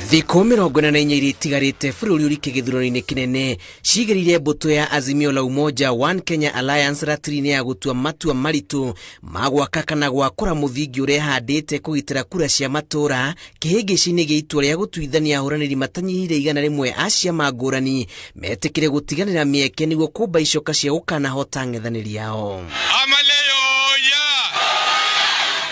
Thikũ 44 itigarĩte bũrũri ũrĩ kĩgĩthurano-inĩ kĩnene ciigĩrĩire mbũtũ ya Azimio la Umoja One Kenya Alliance ratiri-inĩ ya gũtua matua maritũ ma gwaka kana gwakũra mũthingi ũrĩa handĩte kũgitĩra kura cia matũra kĩhĩngĩca-inĩ gĩa itua rĩa gũtuithania ahũranĩri matanyihĩire 100 a ciama ngũrani metĩkĩre gũtiganĩra mĩeke nĩguo kũmba icoka cia gũkanahota ng'ethanĩri yao.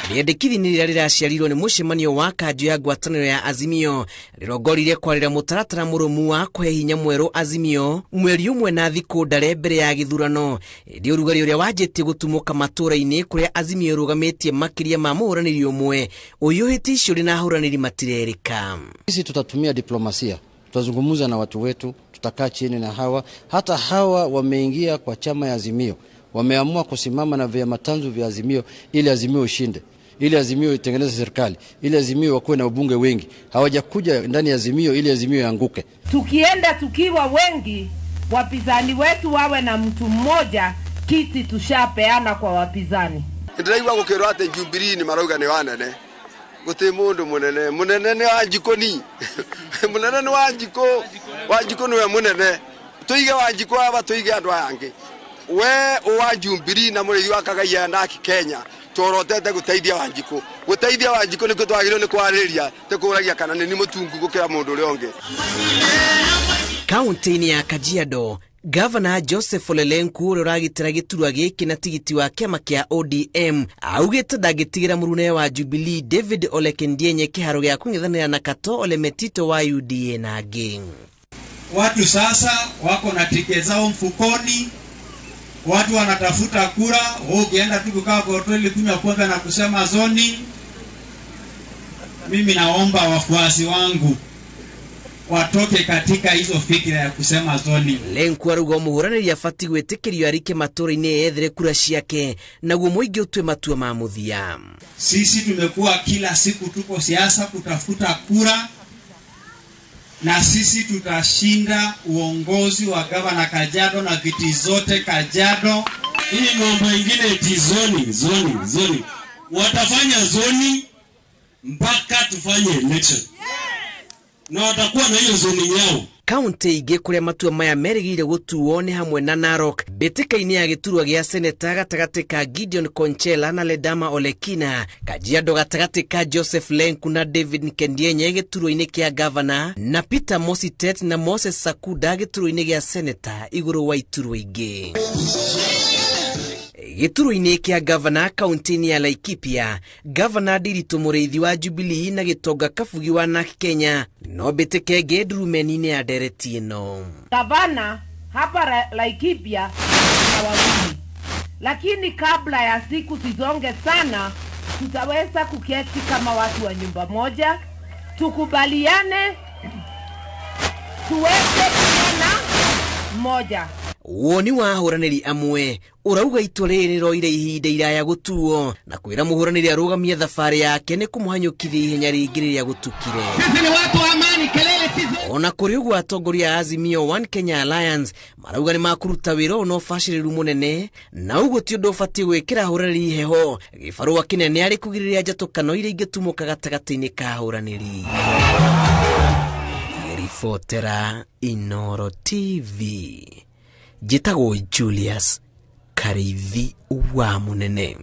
Rĩendekithia rĩrĩa rĩraciarirwo nĩ mũcemanio wa kanjũ ya ngwatanĩro ya Azimio rĩrongorire kwarĩra mũtaratara mũrũmu wa kũhe hinya mwerũ Azimio mweri ũmwe na thikũ ndare mbere ya gĩthurano hĩndĩ ũrugarĩ ũrĩa wanjĩtie gũtumũka matũra-inĩ kũrĩa Azimio ĩrũgamĩtie makĩria ma mũhũranĩri ũmwe ũiyũhĩtie icũrĩ na ahũranĩri matirerĩka. Sisi tutatumia diplomasia, tutazungumza na watu wetu, tutakaa chini na hata hawa wameingia kwa chama ya Azimio, wameamua kusimama na vyama tanzu vya Azimio ili Azimio ushinde, ili Azimio itengeneze serikali, ili Azimio wakuwe na ubunge wengi. Hawajakuja ndani ya Azimio ili Azimio yanguke. Tukienda tukiwa wengi, wapinzani wetu wawe na mtu mmoja, kiti tushapeana kwa wapinzani. Ndiraigwa gukirwa ate Jubilee ni marauga ni wanene. Guti mundu munene ni Wanjikoni. Munene ni Wanjiko niwe munene. Tuige Wanjiko aba tuige andu ayangi. We wa Jubilee na mũrĩithi wa Kagaiya na Kenya torotete guteithia Wanjiko nĩ twagĩrĩirwo nĩ kwarĩria te kũragia kana nĩ mũtungu gũkĩra mũndũ ũrĩa ũngĩ. Kaunti-inĩ ya Kajiado, Governor Joseph Ole Lenku ũrĩa ũragitĩra gĩturwa gĩkĩ na tigiti wa kĩama kĩa ODM augĩte ndangĩtigĩra mũrũne wa Jubilee David Ole Kendienye kĩharo gĩa kũng'ethanĩra na Kato Ole Metito wa UDA na angĩ. Watu sasa wako na tiketi zao mfukoni. Watu wanatafuta kura, ukienda tu kukaa kwa hoteli kunywa pombe na kusema zoni. Mimi naomba wafuasi wangu watoke katika hizo fikira ya kusema zoni. Lenku aruga mũhũranĩri abatiĩ gwĩtĩkĩrio arike matũra-inĩ ethere kura ciake naguo mũingĩ ũtue matua ma mũthia. Sisi tumekuwa kila siku tuko siasa kutafuta kura, na sisi tutashinda uongozi wa gavana Kajiado na viti zote Kajiado. Hii mambo ingine eti zoni. Watafanya zoni mpaka tufanye election. Na watakuwa na hiyo zoni yao. Kaunti ingĩ kũrĩa matua maya merĩgĩire gũtuo nĩ hamwe na Narok, mbĩtĩka-inĩ ya gĩturwa gĩa seneta gatagatĩ ka Gideon Konchela na Ledama Olekina, Kajiado gatagatĩ ka Joseph Lenku na David Kendienye gĩturwa-inĩ kĩa governor, na Peter Mositet na Moses Sakuda gĩturwa-inĩ gĩa seneta igũrũ wa iturwa ingĩ. Gĩturwa-inĩ kĩa governor kaunti-inĩ ya Laikipia, Governor Ndiritu Mũrĩithi wa Jubilee na Gĩtonga Kabugi wa NARC Kenya no mbĩtĩka ĩngĩ ndurumeni-inĩ ya ndereti ĩno. Gavana hapa Laikipia na wawili, lakini kabla ya siku zisonge sana tutaweza kuketi kama watu wa nyumba moja, tukubaliane tuweze kuona moja. Woni wa ahũranĩri amwe ũrauga itua rĩrĩ nĩroire ihinda iraya gũtuo na kwĩra mũhũranĩri arũgamie thabarĩ yake nĩ kũmũhanyũkithia ihenya rĩngĩ rĩrĩa gũtukire. Sisi ni watu wa amani, kelele sisi. Ona kũrĩ ũguo atongoria a Azimio One Kenya Alliance marauga nĩ makũruta wĩra ũna ũbacĩrĩru mũnene na ũguo ti ũndũ ũbatiĩ gwĩkĩra ahũranĩri heho. Gĩbarũa kĩnene arĩ kũgirĩrĩria njatũkano iria ingĩtumũka gatagatĩ-inĩ ka ahũranĩri. Ribotera Inooro TV. Jitagwo Julius Karithi wa Munene.